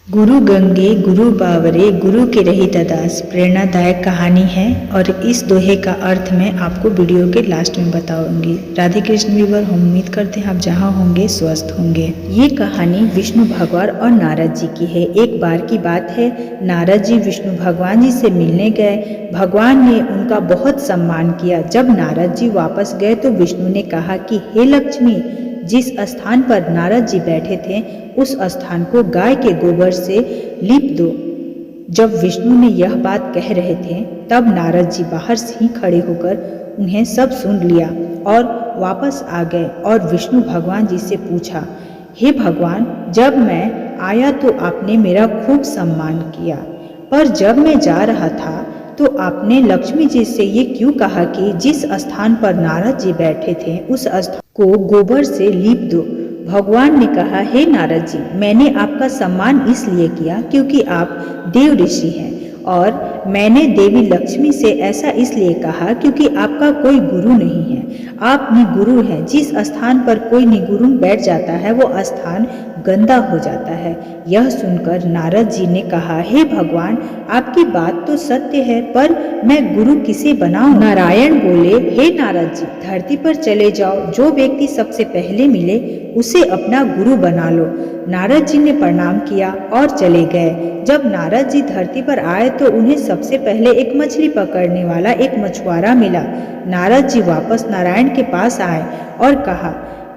गुरु गंगे गुरु बावरे गुरु के रहित दास प्रेरणादायक कहानी है और इस दोहे का अर्थ मैं आपको वीडियो के लास्ट में बताऊंगी। राधे कृष्ण व्यूअर, हम उम्मीद करते हैं आप जहां होंगे स्वस्थ होंगे। ये कहानी विष्णु भगवान और नारद जी की है। एक बार की बात है, नारद जी विष्णु भगवान जी से मिलने गए। भगवान ने उनका बहुत सम्मान किया। जब नारद जी वापस गए तो विष्णु ने कहा कि हे लक्ष्मी, जिस स्थान पर नारद जी बैठे थे उस स्थान को गाय के गोबर से लीप दो। जब विष्णु ने यह बात कह रहे थे तब नारद जी बाहर से ही खड़े होकर उन्हें सब सुन लिया और वापस आ गए और विष्णु भगवान जी से पूछा, हे भगवान, जब मैं आया तो आपने मेरा खूब सम्मान किया, पर जब मैं जा रहा था तो आपने लक्ष्मी जी से ये क्यों कहा कि जिस स्थान पर नारद जी बैठे थे उस स्थान को गोबर से लीप दो। भगवान ने कहा, हे नारद जी, मैंने आपका सम्मान इसलिए किया क्योंकि आप देव ऋषि हैं, और मैंने देवी लक्ष्मी से ऐसा इसलिए कहा क्योंकि आपका कोई गुरु नहीं है, आप निगुरु हैं। जिस स्थान पर कोई निगुरु बैठ जाता है वो स्थान गंदा हो जाता है। यह सुनकर नारद जी ने कहा, हे भगवान, आपकी बात तो सत्य है, पर मैं गुरु किसे बनाऊं? नारायण बोले, हे नारद जी, धरती पर चले जाओ, जो व्यक्ति सबसे पहले मिले उसे अपना गुरु बना लो। नारद जी ने प्रणाम किया और चले गए। जब नारद जी धरती पर आए तो उन्हें सबसे पहले एक मछली पकड़ने वाला एक मछुआरा मिला। नारद जी वापस नारायण के पास आए और कहा,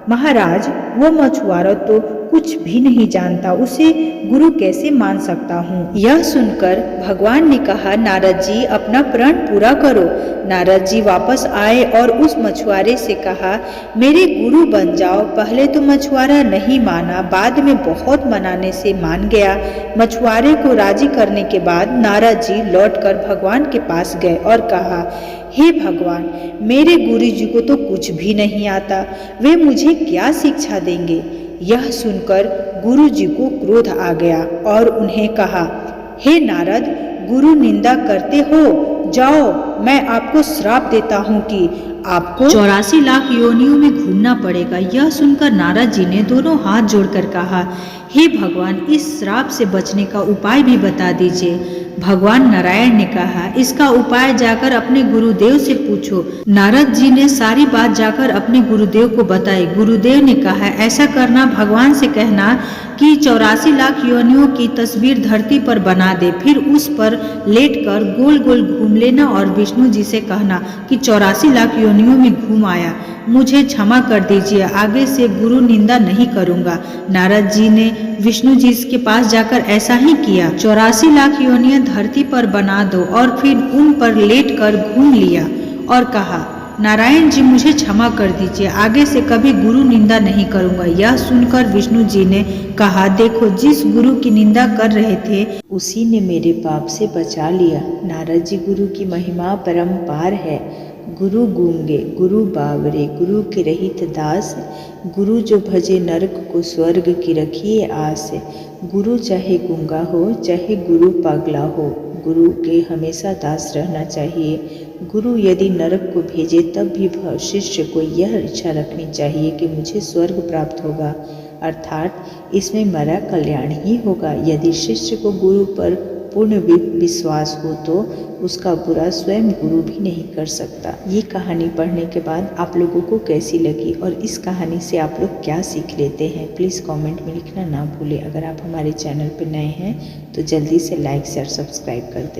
महाराज, वो मछुआरा तो कुछ भी नहीं जानता, उसे गुरु कैसे मान सकता हूँ? यह सुनकर भगवान ने कहा, नारद जी, अपना प्रण पूरा करो। नारद जी वापस आए और उस मछुआरे से कहा, मेरे गुरु बन जाओ। पहले तो मछुआरा नहीं माना, बाद में बहुत मनाने से मान गया। मछुआरे को राजी करने के बाद नारद जी लौटकर भगवान के पास गए और कहा, हे भगवान, मेरे गुरु जी को तो कुछ भी नहीं आता, वे मुझे क्या शिक्षा देंगे? यह सुनकर गुरु जी को क्रोध आ गया और उन्हें कहा, हे नारद, गुरु निंदा करते हो, जाओ, मैं आपको श्राप देता हूँ कि आपको 84 लाख योनियों में घूमना पड़ेगा। यह सुनकर नारद जी ने दोनों हाथ जोड़कर कहा, हे भगवान, इस श्राप से बचने का उपाय भी बता दीजिए। भगवान नारायण ने कहा, इसका उपाय जाकर अपने गुरुदेव से पूछो। नारद जी ने सारी बात जाकर अपने गुरुदेव को बताई। गुरुदेव ने कहा, ऐसा करना, भगवान से कहना कि 84 लाख योनियों की तस्वीर धरती पर बना दे, फिर उस पर लेटकर गोल गोल घूम लेना और विष्णु जी से कहना कि 84 लाख योनियों में घूम आया, मुझे क्षमा कर दीजिए, आगे से गुरु निंदा नहीं करूंगा। नारद जी ने विष्णु जी के पास जाकर ऐसा ही किया। 84 लाख योनियां धरती पर बना दो और फिर उन पर लेटकर घूम लिया और कहा, नारायण जी, मुझे क्षमा कर दीजिए, आगे से कभी गुरु निंदा नहीं करूंगा। यह सुनकर विष्णु जी ने कहा, देखो, जिस गुरु की निंदा कर रहे थे उसी ने मेरे पाप से बचा लिया। नारद जी, गुरु की महिमा परम्पार है। गुरु गूंगे गुरु बावरे गुरु के रहित दास, गुरु जो भजे नरक को स्वर्ग की रखिए आस। गुरु चाहे गूंगा हो चाहे गुरु पागला हो, गुरु के हमेशा दास रहना चाहिए। गुरु यदि नरक को भेजे तब भी शिष्य को यह इच्छा रखनी चाहिए कि मुझे स्वर्ग प्राप्त होगा, अर्थात इसमें मेरा कल्याण ही होगा। यदि शिष्य को गुरु पर पूर्ण विश्वास हो तो उसका बुरा स्वयं गुरु भी नहीं कर सकता। ये कहानी पढ़ने के बाद आप लोगों को कैसी लगी और इस कहानी से आप लोग क्या सीख लेते हैं, प्लीज़ कमेंट में लिखना ना भूलें। अगर आप हमारे चैनल पर नए हैं तो जल्दी से लाइक शेयर सब्सक्राइब कर दें।